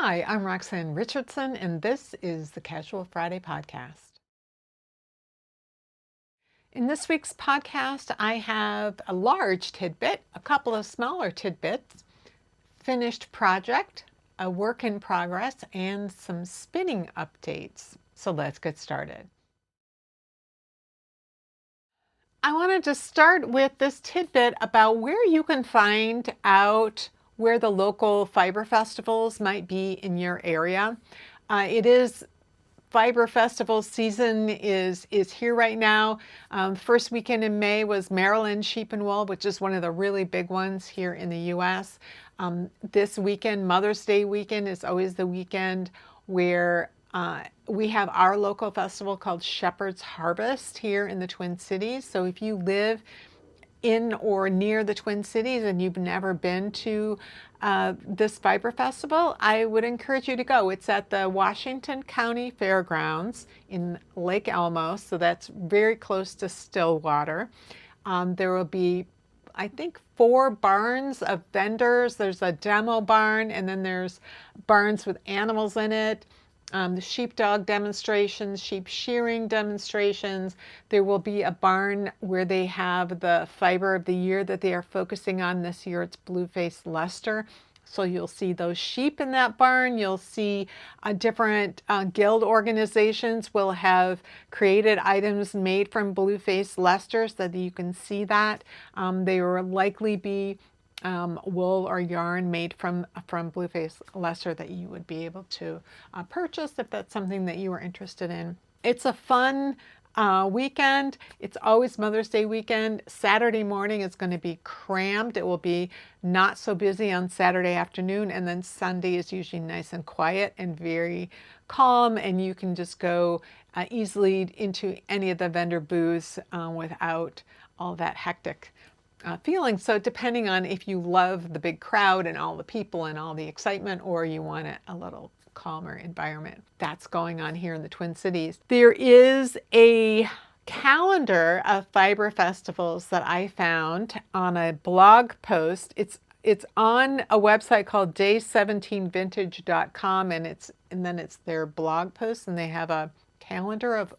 Hi, I'm Roxanne Richardson, and this is the Casual Friday podcast. In this week's podcast, I have a large tidbit, a couple of smaller tidbits, finished project, a work in progress, and some spinning updates. So let's get started. I wanted to start with this tidbit about where you can find out where the local fiber festivals might be in your area. It is Fiber Festival season is here right now. First weekend in May was Maryland Sheep and Wool, which is one of the really big ones here in the U.S. This weekend, Mother's Day weekend, is always the weekend where we have our local festival called Shepherd's Harvest here in the Twin Cities. So if you live in or near the Twin Cities and you've never been to this fiber festival, I would encourage you to go. It's at the Washington County Fairgrounds in Lake Elmo, so that's very close to Stillwater. There will be, I think, 4 barns of vendors. There's a demo barn, and then there's barns with animals in it. The sheepdog demonstrations, sheep shearing demonstrations. There will be a barn where they have the fiber of the year that they are focusing on this year. It's blue-faced Leicester. So you'll see those sheep in that barn. You'll see different guild organizations will have created items made from blue-faced Leicester so that you can see that. They will likely be wool or yarn made from blue-faced Leicester that you would be able to purchase if that's something that you are interested in. It's a fun weekend. It's always Mother's Day weekend. Saturday morning is going to be crammed. It will be not so busy on Saturday afternoon, and then Sunday is usually nice and quiet and very calm, and you can just go easily into any of the vendor booths without all that hectic feeling. So depending on if you love the big crowd and all the people and all the excitement, or you want a little calmer environment. That's going on here in the Twin Cities. There is a calendar of fiber festivals that I found on a blog post. It's on a website called day17vintage.com, and then it's their blog post, and they have a calendar of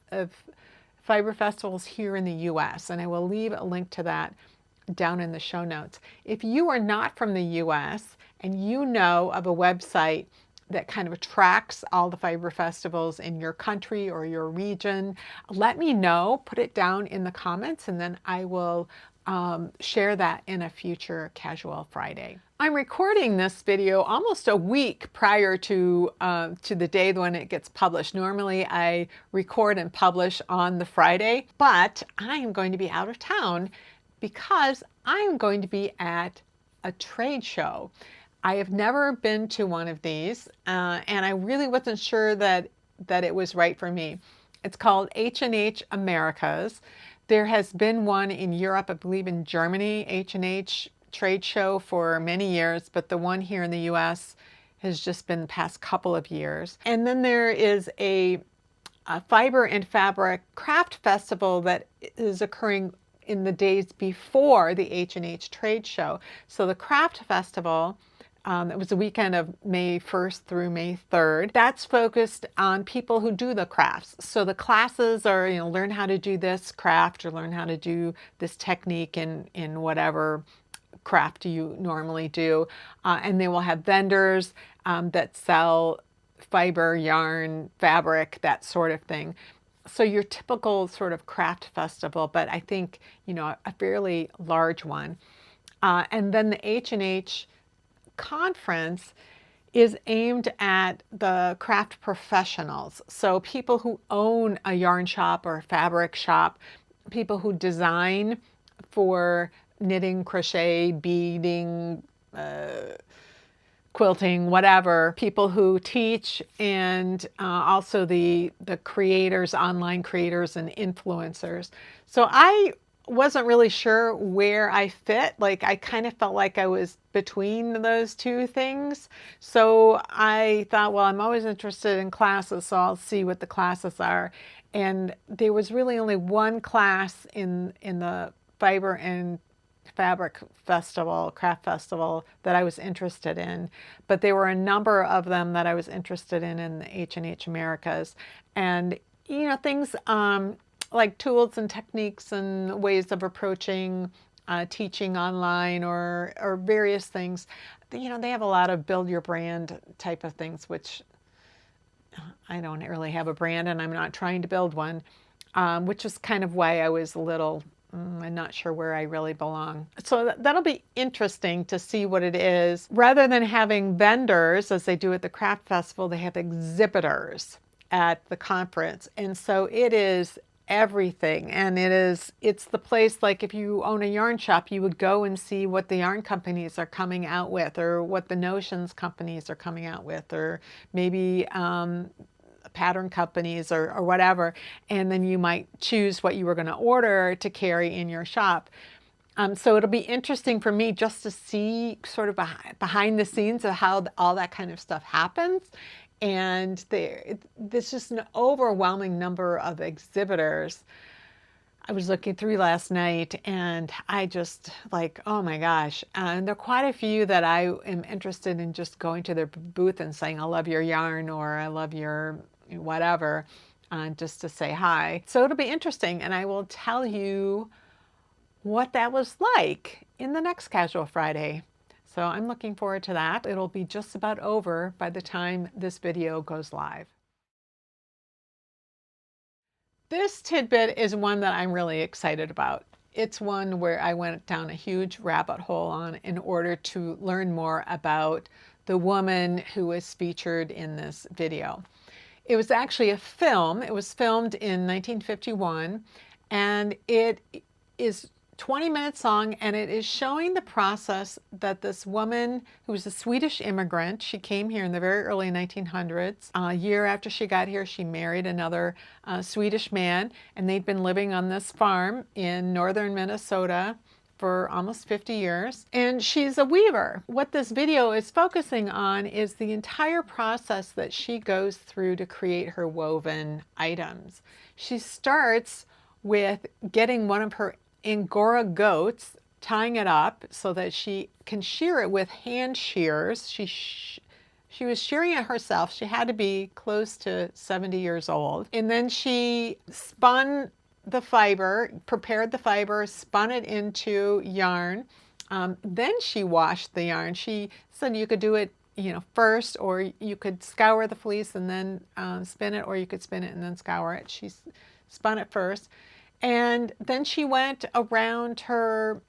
fiber festivals here in the US, and I will leave a link to that down in the show notes. If you are not from the US and you know of a website that kind of tracks all the fiber festivals in your country or your region, let me know, put it down in the comments, and then I will share that in a future Casual Friday. I'm recording this video almost a week prior to the day when it gets published. Normally I record and publish on the Friday, but I am going to be out of town because I'm going to be at a trade show. I have never been to one of these, and I really wasn't sure that it was right for me. It's called H&H Americas. There has been one in Europe, I believe in Germany, H&H trade show for many years, but the one here in the US has just been the past couple of years. And then there is a fiber and fabric craft festival that is occurring in the days before the H&H trade show. So the craft festival, it was the weekend of May 1st through May 3rd. That's focused on people who do the crafts. So the classes are, learn how to do this craft or learn how to do this technique in whatever craft you normally do. And they will have vendors that sell fiber, yarn, fabric, that sort of thing. So your typical sort of craft festival, but I think, a fairly large one. And then the H&H conference is aimed at the craft professionals. So people who own a yarn shop or a fabric shop, people who design for knitting, crochet, beading, quilting, whatever, people who teach, and also the creators, online creators and influencers. So I wasn't really sure where I fit. Like I kind of felt like I was between those two things. So I thought, well, I'm always interested in classes, so I'll see what the classes are. And there was really only one class in the fiber and fabric festival, craft festival that I was interested in, but there were a number of them that I was interested in the H&H Americas. And, you know, things like tools and techniques and ways of approaching teaching online or various things. You know, they have a lot of build your brand type of things, which I don't really have a brand and I'm not trying to build one, which is kind of why I was a little, I'm not sure where I really belong. So that'll be interesting to see what it is. Rather than having vendors, as they do at the craft festival, they have exhibitors at the conference. And so it is everything. And it's the place, like if you own a yarn shop, you would go and see what the yarn companies are coming out with, or what the notions companies are coming out with, or maybe pattern companies or whatever, and then you might choose what you were going to order to carry in your shop. So it'll be interesting for me just to see sort of behind the scenes of how all that kind of stuff happens. And there's just an overwhelming number of exhibitors. I was looking through last night and I just like, oh my gosh. And there are quite a few that I am interested in just going to their booth and saying, I love your yarn, or I love your whatever, just to say hi. So it'll be interesting, and I will tell you what that was like in the next Casual Friday. So I'm looking forward to that. It'll be just about over by the time this video goes live. This tidbit is one that I'm really excited about. It's one where I went down a huge rabbit hole on in order to learn more about the woman who was featured in this video. It was actually a film. It was filmed in 1951, and it is 20 minutes long, and it is showing the process that this woman, who was a Swedish immigrant, she came here in the very early 1900s. A year after she got here, she married another Swedish man, and they'd been living on this farm in northern Minnesota for almost 50 years. And she's a weaver. What this video is focusing on is the entire process that she goes through to create her woven items. She starts with getting one of her Angora goats, tying it up so that she can shear it with hand shears. She was shearing it herself. She had to be close to 70 years old. And then she spun the fiber, prepared the fiber, spun it into yarn. Then she washed the yarn. She said you could do it, you know, first, or you could scour the fleece and then spin it, or you could spin it and then scour it. She spun it first. And then she went around her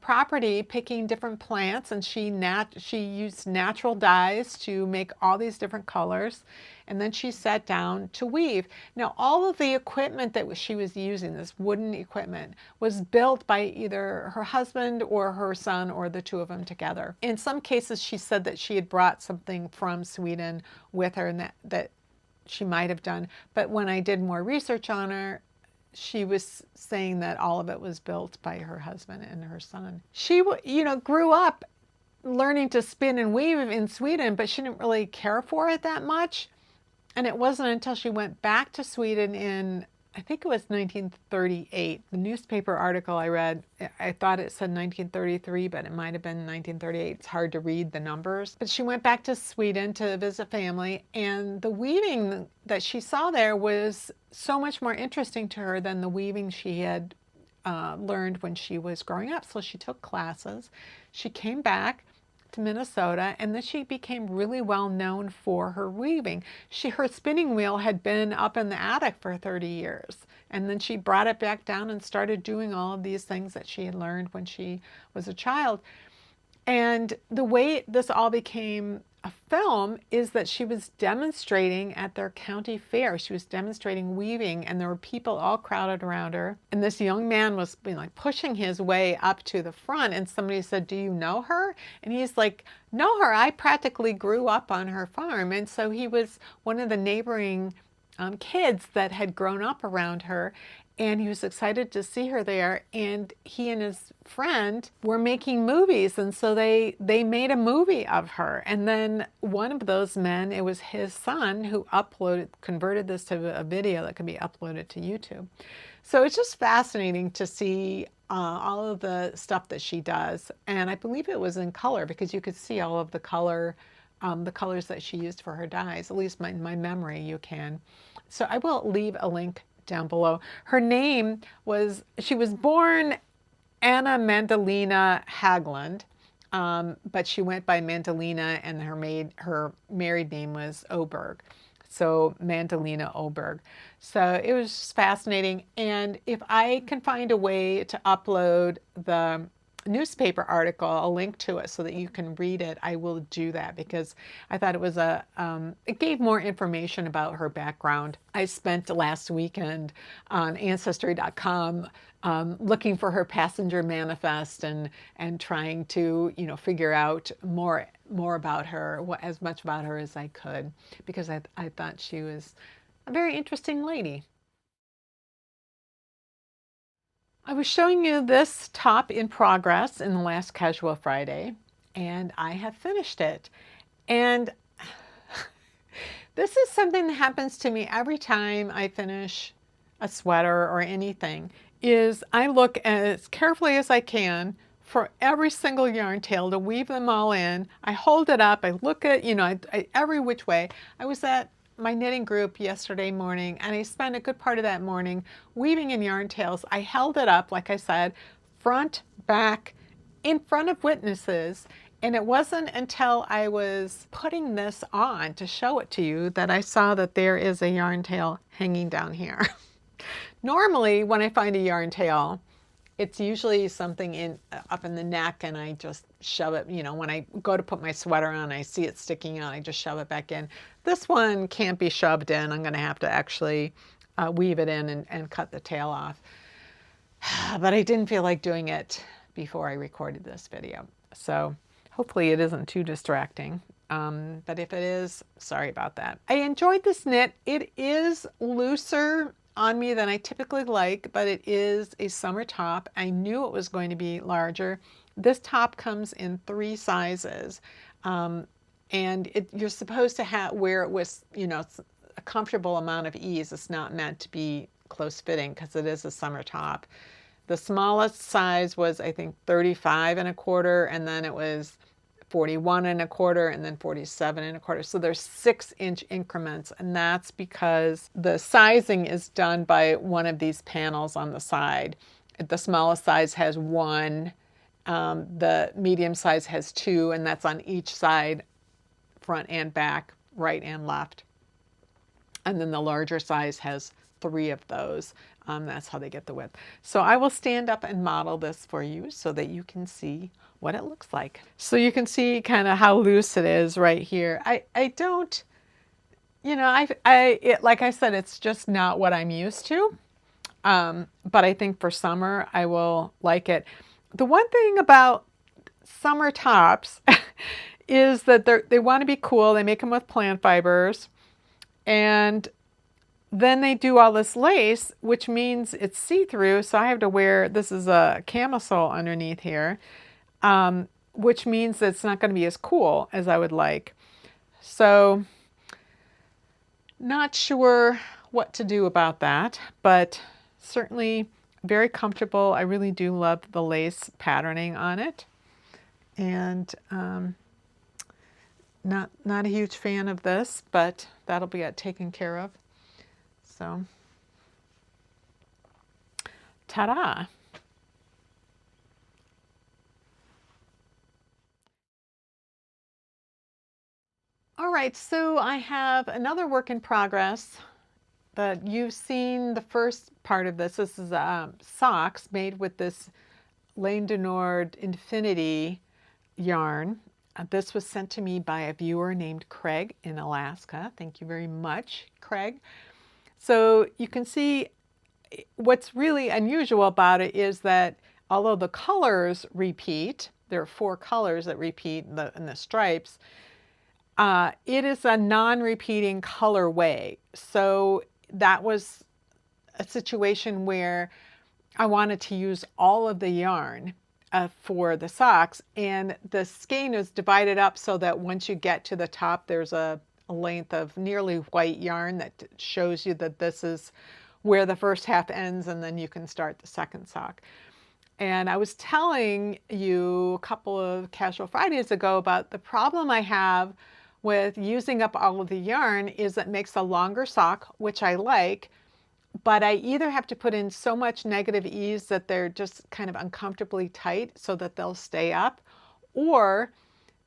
property picking different plants, and she used natural dyes to make all these different colors. And then she sat down to weave. Now, all of the equipment that she was using, this wooden equipment, was built by either her husband or her son, or the two of them together. In some cases, she said that she had brought something from Sweden with her, and that she might have done. But when I did more research on her, she was saying that all of it was built by her husband and her son. She, you know, grew up learning to spin and weave in Sweden, but she didn't really care for it that much. And it wasn't until she went back to Sweden in, I think it was 1938. The newspaper article I read, I thought it said 1933, but it might have been 1938. It's hard to read the numbers. But she went back to Sweden to visit family, and the weaving that she saw there was so much more interesting to her than the weaving she had learned when she was growing up. So she took classes. She came back to Minnesota, and then she became really well known for her weaving. Her spinning wheel had been up in the attic for 30 years, and then she brought it back down and started doing all of these things that she had learned when she was a child. And the way this all became a film is that she was demonstrating at their county fair. She was demonstrating weaving, and there were people all crowded around her. And this young man was like pushing his way up to the front, and somebody said, "Do you know her?" And he's like, "Know her? I practically grew up on her farm." And so he was one of the neighboring kids that had grown up around her. and he was excited to see her there, and he and his friend were making movies, and so they made a movie of her. And then one of those men, it was his son, who converted this to a video that could be uploaded to YouTube. So it's just fascinating to see all of the stuff that she does, and I believe it was in color because you could see all of the colors that she used for her dyes. At least in my memory, you can. So I will leave a link down below. Her name was, she was born Anna Mandelina Haglund, but she went by Mandelina, and her married name was Öberg. So Mandelina Öberg. So it was just fascinating. And if I can find a way to upload the newspaper article, a link to it so that you can read it, I will do that, because I thought it was it gave more information about her background. I spent last weekend on Ancestry.com looking for her passenger manifest and trying to, figure out more about her, as much about her as I could, because I thought she was a very interesting lady. I was showing you this top in progress in the last Casual Friday, and I have finished it. And this is something that happens to me every time I finish a sweater or anything, is I look as carefully as I can for every single yarn tail to weave them all in. I hold it up, I look at, every which way. I was at my knitting group yesterday morning, and I spent a good part of that morning weaving in yarn tails. I held it up, like I said, front, back, in front of witnesses, and it wasn't until I was putting this on to show it to you that I saw that there is a yarn tail hanging down here. Normally, when I find a yarn tail, it's usually something up in the neck, and I just shove it, when I go to put my sweater on, I see it sticking out, I just shove it back in. This one can't be shoved in. I'm going to have to actually weave it in and cut the tail off. But I didn't feel like doing it before I recorded this video. So hopefully it isn't too distracting. But if it is, sorry about that. I enjoyed this knit. It is looser on me than I typically like, but it is a summer top. I knew it was going to be larger. This top comes in 3 sizes, and you're supposed to wear it with, a comfortable amount of ease. It's not meant to be close fitting because it is a summer top. The smallest size was, I think, 35 1/4, and then it was 41 1/4, and then 47 1/4. So there's 6-inch increments, and that's because the sizing is done by one of these panels on the side. The smallest size has 1, the medium size has 2, and that's on each side, front and back, right and left. And then the larger size has 3 of those. That's how they get the width. So I will stand up and model this for you so that you can see what it looks like. So you can see kind of how loose it is right here. I don't, like I said, it's just not what I'm used to. But I think for summer, I will like it. The one thing about summer tops is that they want to be cool. They make them with plant fibers, and then they do all this lace, which means it's see-through. So I have to wear, this is a camisole underneath here, which means that it's not going to be as cool as I would like. So not sure what to do about that, but certainly very comfortable. I really do love the lace patterning on it. And not a huge fan of this, but that'll be taken care of. So, ta-da! All right, so I have another work in progress, but you've seen the first part of this. This is socks made with this Laine du Nord Infinity yarn. This was sent to me by a viewer named Craig in Alaska. Thank you very much, Craig. So you can see what's really unusual about it is that although the colors repeat, there are 4 colors that repeat in the stripes, it is a non-repeating colorway. So that was a situation where I wanted to use all of the yarn for the socks, and the skein is divided up so that once you get to the top, there's a length of nearly white yarn that shows you that this is where the first half ends, and then you can start the second sock. And I was telling you a couple of Casual Fridays ago about the problem I have with using up all of the yarn is it makes a longer sock, which I like, but I either have to put in so much negative ease that they're just kind of uncomfortably tight so that they'll stay up, or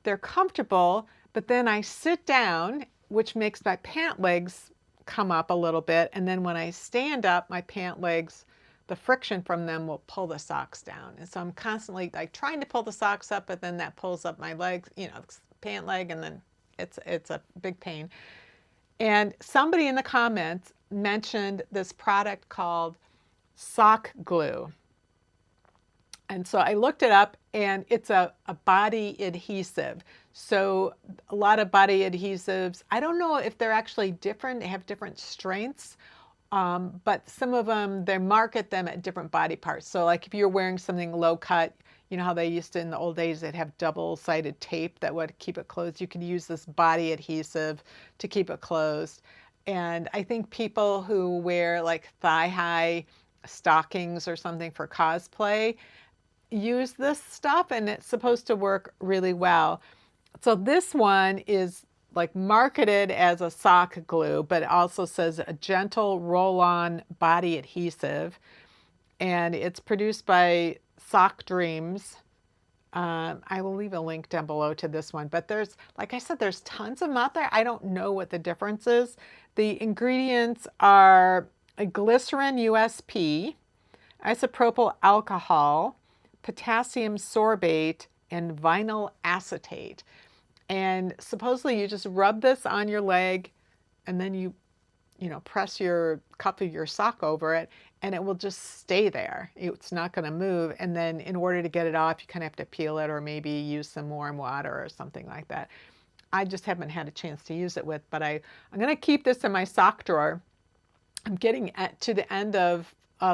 they're comfortable, but then I sit down, which makes my pant legs come up a little bit, and then when I stand up, my pant legs, the friction from them will pull the socks down. And so I'm constantly like trying to pull the socks up, but then that pulls up my legs, you know, pant leg, and then it's a big pain. And somebody in the comments mentioned this product called sock glue. And so I looked it up, and it's a body adhesive. So a lot of body adhesives, I don't know if they're actually different. They have different strengths, but some of them, they market them at different body parts. So like if you're wearing something low cut, you know how they used to in the old days, they'd have double-sided tape that would keep it closed. You can use this body adhesive to keep it closed. And I think people who wear like thigh-high stockings or something for cosplay use this stuff, and it's supposed to work really well. So this one is like marketed as a sock glue, but it also says a gentle roll-on body adhesive. And it's produced by Sock Dreams. I will leave a link down below to this one, but there's, like I said, there's tons of them out there. I don't know what the difference is. The ingredients are a glycerin USP, isopropyl alcohol, potassium sorbate, and vinyl acetate. And supposedly you just rub this on your leg, and then you press your cup of your sock over it, and it will just stay there. It's not going to move. And then in order to get it off, you kind of have to peel it or maybe use some warm water or something like that. I just haven't had a chance to use it with, but I'm going to keep this in my sock drawer. I'm getting to the end of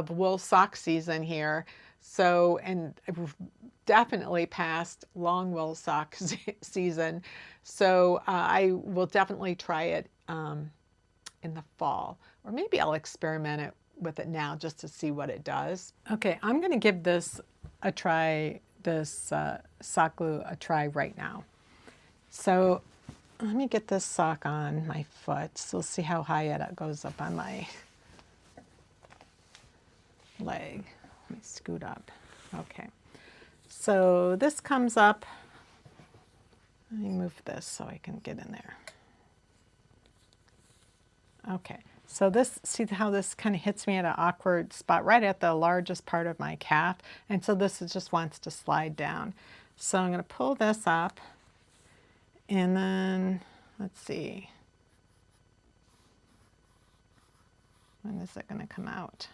wool sock season here. So, and I've definitely past long wool sock season. So I will definitely try it in the fall, or maybe I'll experiment with it now just to see what it does. Okay, I'm going to give this a try, this sock glue a try right now. So let me get this sock on my foot. So we'll see how high it goes up on my leg. Let me scoot up. Okay, so this comes up. Let me move this so I can get in there. Okay, so this, see how this kind of hits me at an awkward spot right at the largest part of my calf, and so this just wants to slide down. So I'm going to pull this up, and then let's see, when is it going to come out?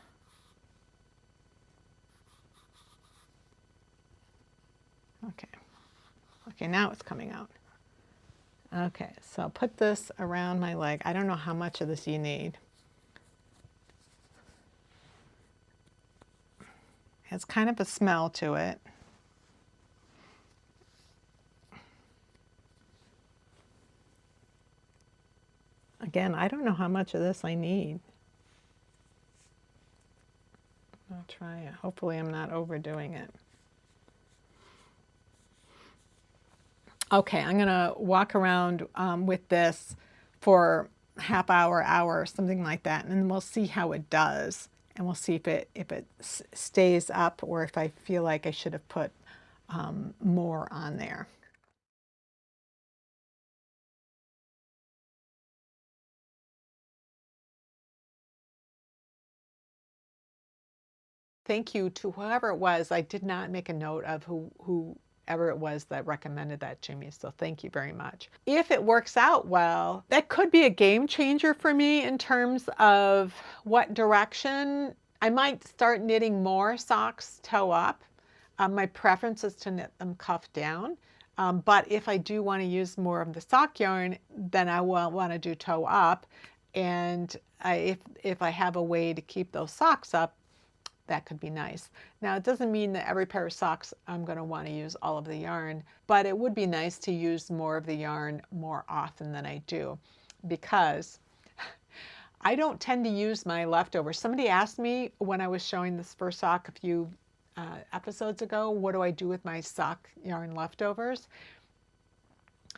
Okay, now it's coming out. Okay, so I'll put this around my leg. I don't know how much of this you need. It has kind of a smell to it. Again, I don't know how much of this I need. I'll try it. Hopefully I'm not overdoing it. Okay, I'm going to walk around with this for half hour, something like that, and then we'll see how it does, and we'll see if it stays up or if I feel like I should have put more on there. Thank you to whoever it was. I did not make a note of whoever it was that recommended that to me, so thank you very much. If it works out well, that could be a game changer for me in terms of what direction. I might start knitting more socks toe up. My preference is to knit them cuff down, but if I do want to use more of the sock yarn, then I will want to do toe up. And if I have a way to keep those socks up, that could be nice. Now, it doesn't mean that every pair of socks I'm going to want to use all of the yarn, but it would be nice to use more of the yarn more often than I do, because I don't tend to use my leftovers. Somebody asked me when I was showing this first sock a few episodes ago, what do I do with my sock yarn leftovers?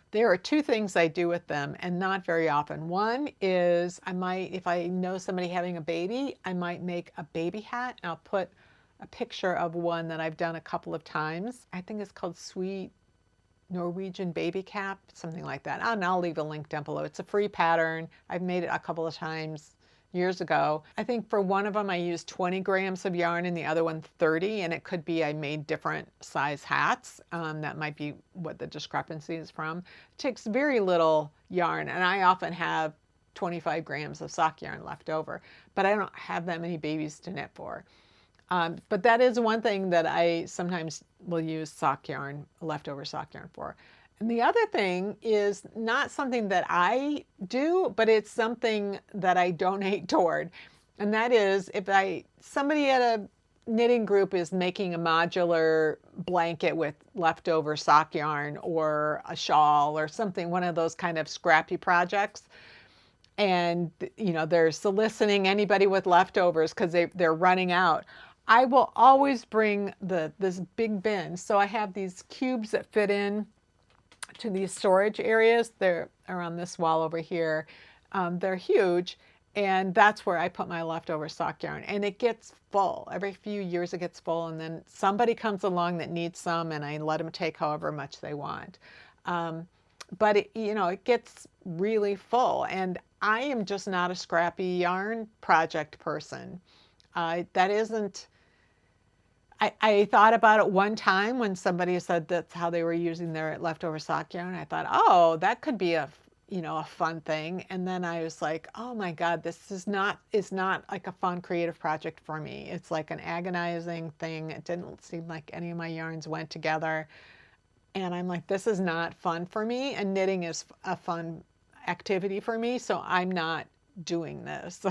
There are two things I do with them, and not very often. One is I might, if I know somebody having a baby, I might make a baby hat. I'll put a picture of one that I've done a couple of times. I think it's called Sweet Norwegian Baby Cap, something like that. And I'll leave a link down below. It's a free pattern. I've made it a couple of times years ago. I think for one of them I used 20 grams of yarn and the other one 30, and it could be I made different size hats. That might be what the discrepancy is from. It takes very little yarn, and I often have 25 grams of sock yarn left over, but I don't have that many babies to knit for. But that is one thing that I sometimes will use sock yarn, leftover sock yarn for. And the other thing is not something that I do, but it's something that I donate toward. And that is if somebody at a knitting group is making a modular blanket with leftover sock yarn or a shawl or something, one of those kind of scrappy projects, and they're soliciting anybody with leftovers because they're running out, I will always bring this big bin. So I have these cubes that fit in to these storage areas. They're on this wall over here. They're huge, and that's where I put my leftover sock yarn, and it gets full. Every few years it gets full, and then somebody comes along that needs some, and I let them take however much they want. But it gets really full, and I am just not a scrappy yarn project person. I thought about it one time when somebody said that's how they were using their leftover sock yarn. I thought, oh, that could be a fun thing. And then I was like, oh my God, this is not like a fun creative project for me. It's like an agonizing thing. It didn't seem like any of my yarns went together. And I'm like, this is not fun for me. And knitting is a fun activity for me. So I'm not doing this.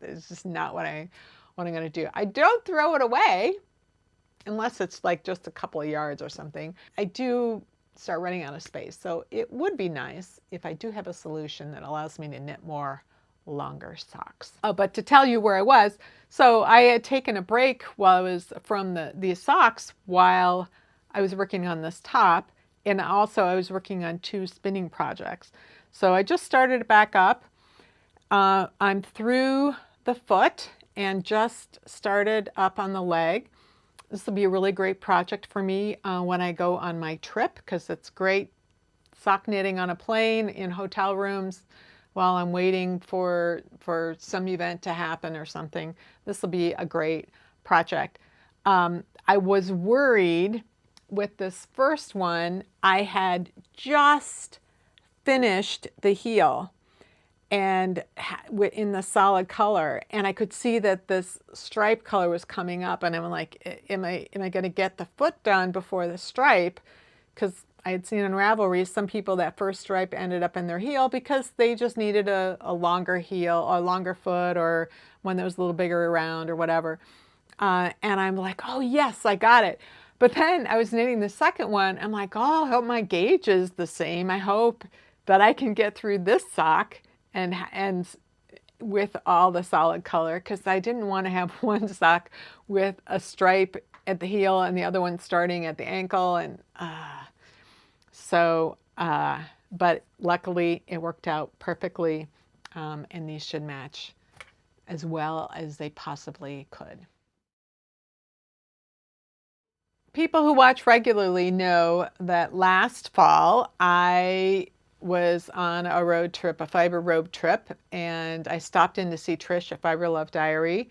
It's just not what I'm going to do. I don't throw it away unless it's like just a couple of yards or something. I do start running out of space. So it would be nice if I do have a solution that allows me to knit more longer socks. Oh, but to tell you where I was, so I had taken a break while I was from these socks while I was working on this top, and also I was working on 2 spinning projects. So I just started it back up. I'm through the foot and just started up on the leg. This will be a really great project for me when I go on my trip, because it's great sock knitting on a plane, in hotel rooms, while I'm waiting for some event to happen or something. This will be a great project. I was worried with this first one. I had just finished the heel and in the solid color, and I could see that this stripe color was coming up, and I'm like, am I going to get the foot done before the stripe? Because I had seen in Ravelry some people that first stripe ended up in their heel because they just needed a longer heel, a longer foot, or one that was a little bigger around or whatever. And I'm like, oh yes, I got it. But then I was knitting the second one. I'm like, oh, I hope my gauge is the same. I hope that I can get through this sock and with all the solid color, because I didn't want to have one sock with a stripe at the heel and the other one starting at the ankle. And but luckily it worked out perfectly, and these should match as well as they possibly could. People who watch regularly know that last fall I was on a road trip, a fiber road trip, and I stopped in to see Trish at Fiber Love Diary.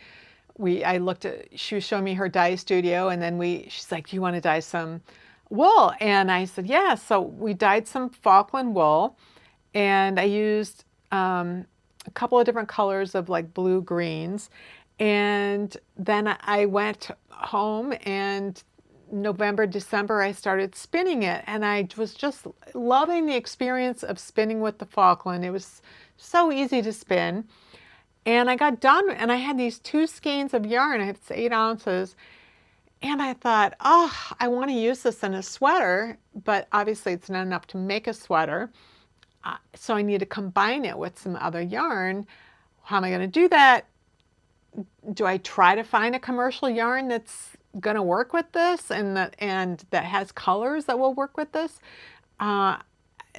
She was showing me her dye studio, and then she's like, do you want to dye some wool? And I said, yeah. So we dyed some Falkland wool, and I used a couple of different colors of like blue greens. And then I went home, and November, December, I started spinning it, and I was just loving the experience of spinning with the Falkland. It was so easy to spin, And I got done, and I had these 2 skeins of yarn. I have 8 ounces. And I thought, oh, I want to use this in a sweater, but obviously it's not enough to make a sweater. So I need to combine it with some other yarn. How am I going to do that? Do I try to find a commercial yarn that's going to work with this and that has colors that will work with this? And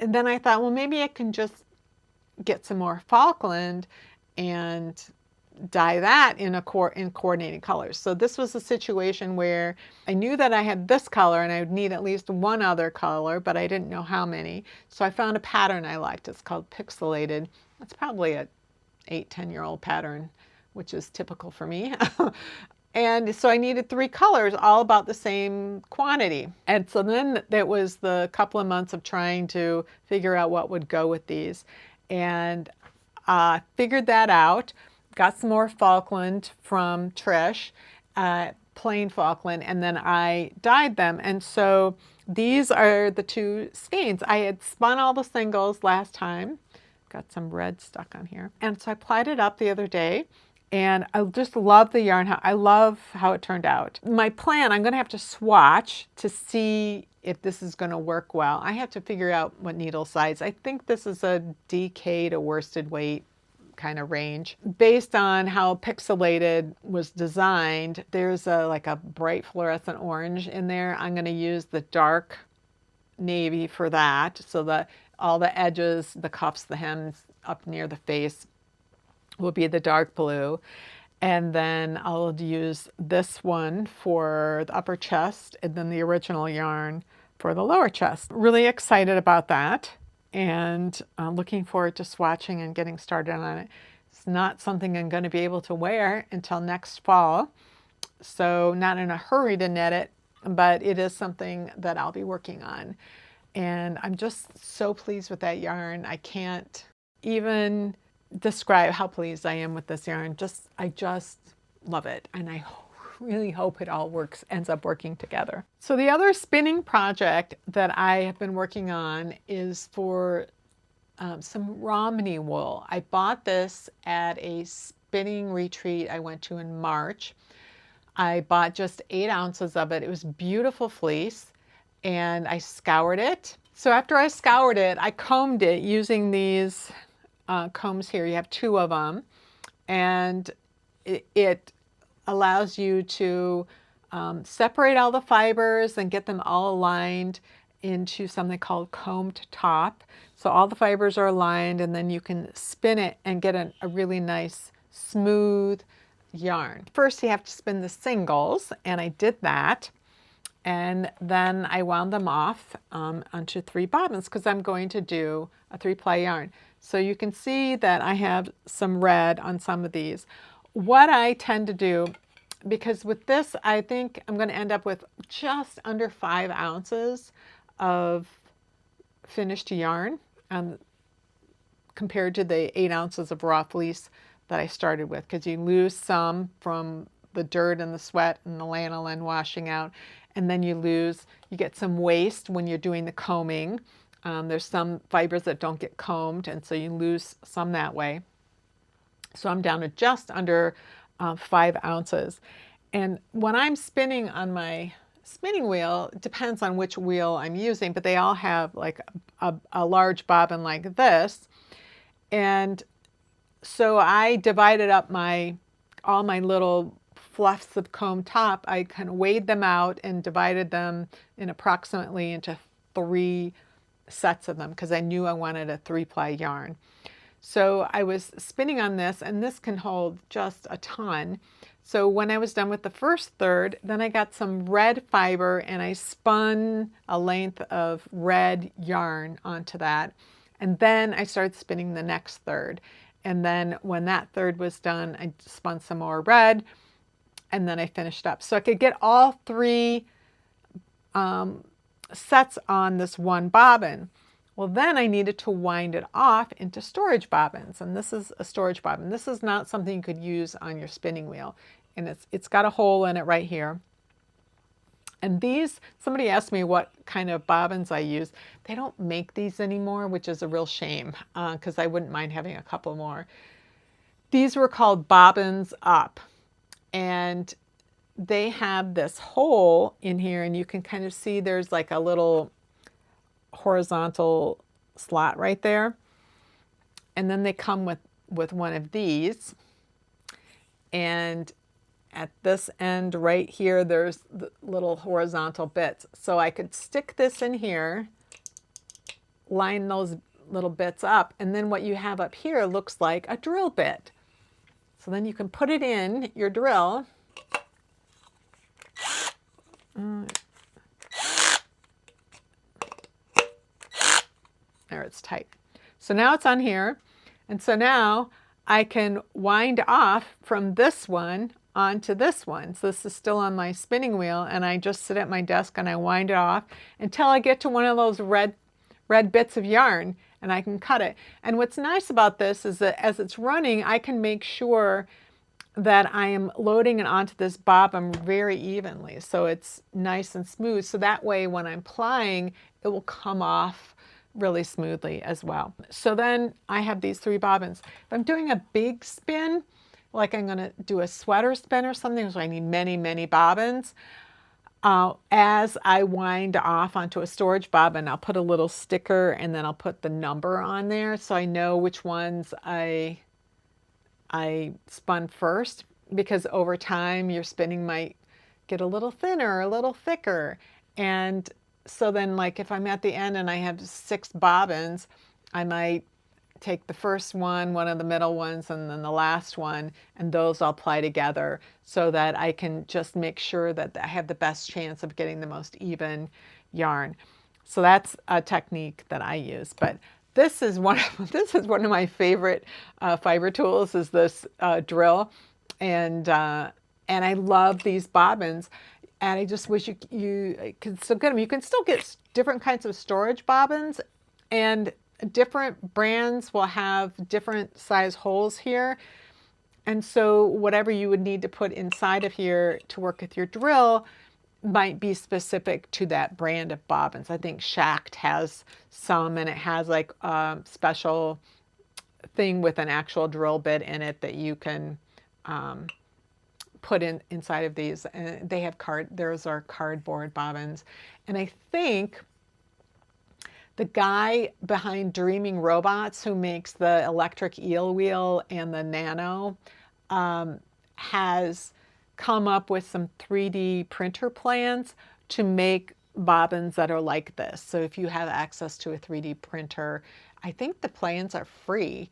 then I thought, well, maybe I can just get some more Falkland and dye that in coordinating colors. So this was a situation where I knew that I had this color and I would need at least one other color, but I didn't know how many. So I found a pattern I liked. It's called Pixelated. It's probably a 8-10-year-old pattern, which is typical for me. And so I needed 3 colors, all about the same quantity. And so then it was the couple of months of trying to figure out what would go with these. And figured that out. Got some more Falkland from Trish, plain Falkland, and then I dyed them. And so these are the 2 skeins. I had spun all the singles last time. Got some red stuck on here. And so I plied it up the other day, and I just love the yarn. I love how it turned out. My plan, I'm going to have to swatch to see if this is going to work well. I have to figure out what needle size. I think this is a DK to worsted weight kind of range. Based on how Pixelated was designed, there's like a bright fluorescent orange in there. I'm going to use the dark navy for that, so that all the edges, the cuffs, the hems up near the face will be the dark blue. And then I'll use this one for the upper chest and then the original yarn for the lower chest. Really excited about that, and looking forward to swatching and getting started on it. It's not something I'm going to be able to wear until next fall, so not in a hurry to knit it, but it is something that I'll be working on. And I'm just so pleased with that yarn. I can't even describe how pleased I am with this yarn. I just love it, and I really hope it all ends up working together. So the other spinning project that I have been working on is for some Romney wool. I bought this at a spinning retreat I went to in March. I bought just 8 ounces of it. It was beautiful fleece, and I scoured it. So after I scoured it, I combed it using these combs here. You have 2 of them, and it allows you to separate all the fibers and get them all aligned into something called combed top. So all the fibers are aligned, and then you can spin it and get a really nice smooth yarn. First you have to spin the singles, and I did that. And then I wound them off onto 3 bobbins because I'm going to do a 3-ply yarn. So you can see that I have some red on some of these. What I tend to do, because with this I think I'm going to end up with just under 5 ounces of finished yarn compared to the 8 ounces of raw fleece that I started with, because you lose some from the dirt and the sweat and the lanolin washing out. And then you get some waste when you're doing the combing. There's some fibers that don't get combed, and so you lose some that way. So I'm down to just under 5 ounces. And when I'm spinning on my spinning wheel, it depends on which wheel I'm using, but they all have like a large bobbin like this. And so I divided up all my little fluffs of comb top. I kind of weighed them out and divided them in approximately into 3 sets of them, because I knew I wanted a 3-ply yarn. So I was spinning on this, and this can hold just a ton. So when I was done with the first third, then I got some red fiber and I spun a length of red yarn onto that. And then I started spinning the next third. And then when that third was done, I spun some more red, and then I finished up. So I could get all 3 sets on this one bobbin. Well, then I needed to wind it off into storage bobbins, and this is a storage bobbin. This is not something you could use on your spinning wheel, and it's got a hole in it right here. And these, somebody asked me what kind of bobbins I use. They don't make these anymore, which is a real shame, because I wouldn't mind having a couple more. These were called bobbins up, and they have this hole in here, and you can kind of see there's like a little horizontal slot right there. And then they come with one of these. And at this end right here, there's the little horizontal bits. So I could stick this in here, line those little bits up, and then what you have up here looks like a drill bit. So then you can put it in your drill. There, it's tight. So now it's on here. And so now I can wind off from this one onto this one. So this is still on my spinning wheel, and I just sit at my desk and I wind it off until I get to one of those red bits of yarn, and I can cut it. And what's nice about this is that as it's running, I can make sure that I am loading it onto this bobbin very evenly, so it's nice and smooth. So that way when I'm plying, it will come off really smoothly as well. So then I have these 3 bobbins. If I'm doing a big spin, like I'm gonna do a sweater spin or something, so I need many, many bobbins, as I wind off onto a storage bobbin, I'll put a little sticker and then I'll put the number on there so I know which ones I spun first, because over time your spinning might get a little thinner, a little thicker. And so then, like, if I'm at the end and I have 6 bobbins, I might take the first one of the middle ones, and then the last one, and those I'll ply together so that I can just make sure that I have the best chance of getting the most even yarn. So that's a technique that I use. But this is one of my favorite fiber tools, is this drill, and I love these bobbins. And I just wish you could still get them. You can still get different kinds of storage bobbins, and different brands will have different size holes here. And so whatever you would need to put inside of here to work with your drill might be specific to that brand of bobbins. I think Schacht has some, and it has like a special thing with an actual drill bit in it that you can put inside of these. And they have those are cardboard bobbins. And I think the guy behind Dreaming Robots, who makes the electric eel wheel and the nano, has come up with some 3D printer plans to make bobbins that are like this. So if you have access to a 3D printer, I think the plans are free.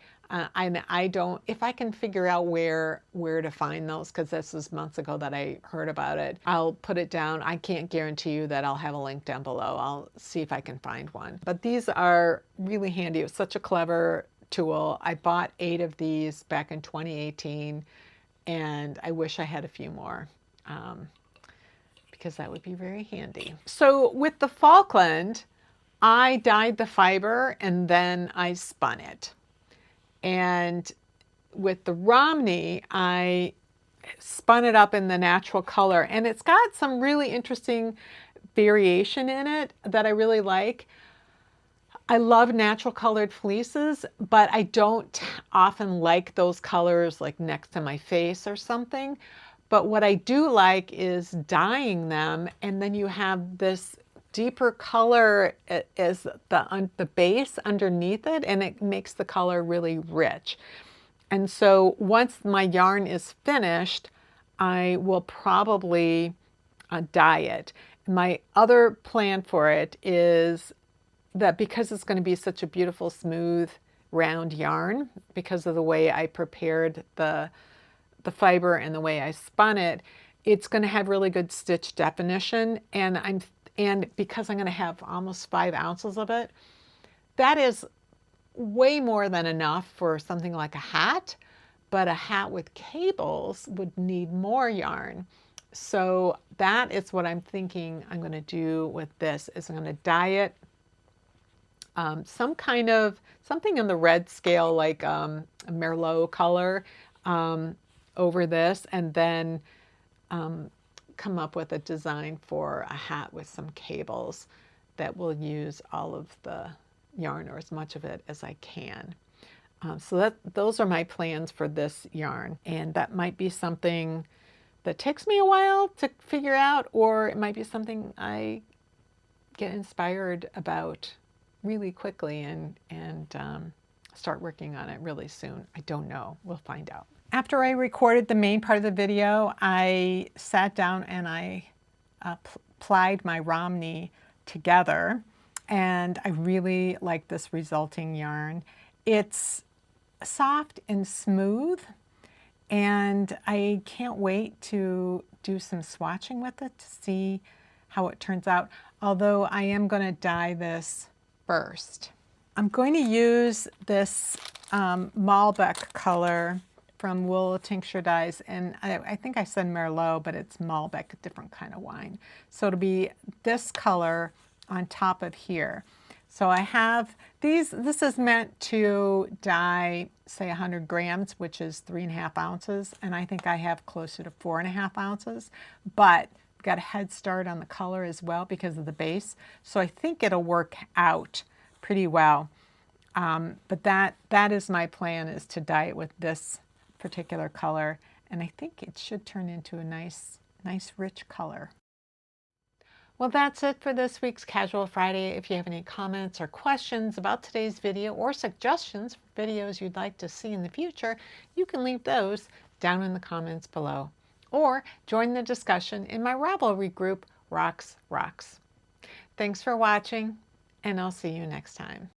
I don't, if I can figure out where to find those, because this was months ago that I heard about it, I'll put it down. I can't guarantee you that I'll have a link down below. I'll see if I can find one. But these are really handy. It's such a clever tool. I bought 8 of these back in 2018, and I wish I had a few more, because that would be very handy. So with the Falkland, I dyed the fiber and then I spun it. And with the Romney, I spun it up in the natural color, and it's got some really interesting variation in it that I really like. I love natural colored fleeces, but I don't often like those colors like next to my face or something. But what I do like is dyeing them, and then you have this deeper color as the base underneath it, and it makes the color really rich. And so once my yarn is finished, I will probably dye it. My other plan for it is that because it's going to be such a beautiful, smooth, round yarn, because of the way I prepared the fiber and the way I spun it, it's going to have really good stitch definition. And because I'm going to have almost 5 ounces of it, that is way more than enough for something like a hat. But a hat with cables would need more yarn. So that is what I'm thinking I'm going to do with this, is I'm going to dye it something in the red scale, like a Merlot color, over this, and then come up with a design for a hat with some cables that will use all of the yarn, or as much of it as I can. So those are my plans for this yarn, and that might be something that takes me a while to figure out, or it might be something I get inspired about really quickly and start working on it really soon. I don't know. We'll find out. After I recorded the main part of the video, I sat down and I plied my Romney together, and I really like this resulting yarn. It's soft and smooth, and I can't wait to do some swatching with it to see how it turns out, although I am going to dye this first. I'm going to use this Malbec color from Wool Tincture Dyes, and I think I said Merlot, but it's Malbec, a different kind of wine. So it'll be this color on top of here. So I have these, this is meant to dye, say 100 grams, which is 3.5 ounces, and I think I have closer to 4.5 ounces, but got a head start on the color as well because of the base. So I think it'll work out pretty well. But that is my plan, is to dye it with this particular color, and I think it should turn into a nice rich color. Well, that's it for this week's Casual Friday. If you have any comments or questions about today's video or suggestions for videos you'd like to see in the future, you can leave those down in the comments below, or join the discussion in my Ravelry group, Rox Rocks. Thanks for watching, and I'll see you next time.